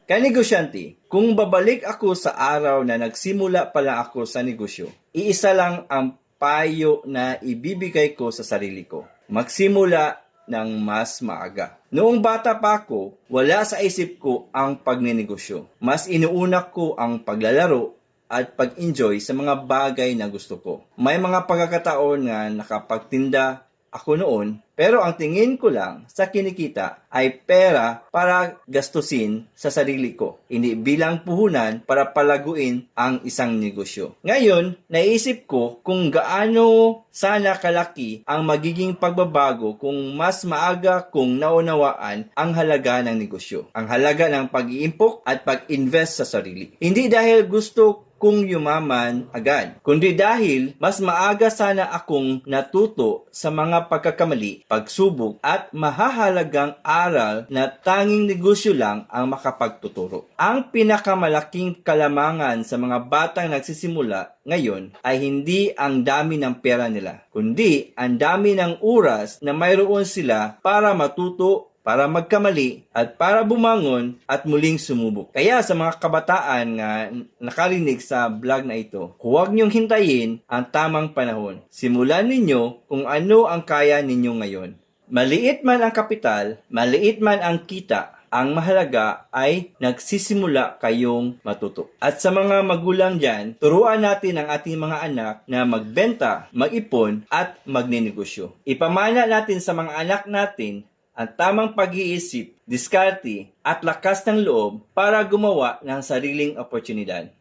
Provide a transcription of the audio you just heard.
Kanegosyante, kung babalik ako sa araw na nagsimula pa lang ako sa negosyo, iisa lang ang payo na ibibigay ko sa sarili ko. Magsimula ng mas maaga. Noong bata pa ako, wala sa isip ko ang pagninegosyo. Mas inuuna ko ang paglalaro at pag-enjoy sa mga bagay na gusto ko. May mga pagkakataon na nakapagtinda ako noon, pero ang tingin ko lang sa kinikita ay pera para gastusin sa sarili ko, hindi bilang puhunan para palaguin ang isang negosyo. Ngayon, naisip ko kung gaano sana kalaki ang magiging pagbabago kung mas maaga kong naunawaan ang halaga ng negosyo, ang halaga ng pag-iimpok at pag-invest sa sarili. Hindi dahil gusto kung yumaman agad, kundi dahil mas maaga sana akong natuto sa mga pagkakamali, pagsubok at mahahalagang aral na tanging negosyo lang ang makapagtuturo. Ang pinakamalaking kalamangan sa mga batang nagsisimula ngayon ay hindi ang dami ng pera nila, kundi ang dami ng oras na mayroon sila para matuto, para magkamali, at para bumangon at muling sumubok. Kaya sa mga kabataan na nakarinig sa vlog na ito, huwag niyong hintayin ang tamang panahon. Simulan ninyo kung ano ang kaya ninyo ngayon. Maliit man ang kapital, maliit man ang kita, ang mahalaga ay nagsisimula kayong matuto. At sa mga magulang dyan, turuan natin ang ating mga anak na magbenta, mag-ipon, at magninegosyo. Ipamana natin sa mga anak natin ang tamang pag-iisip, diskarte, at lakas ng loob para gumawa ng sariling oportunidad.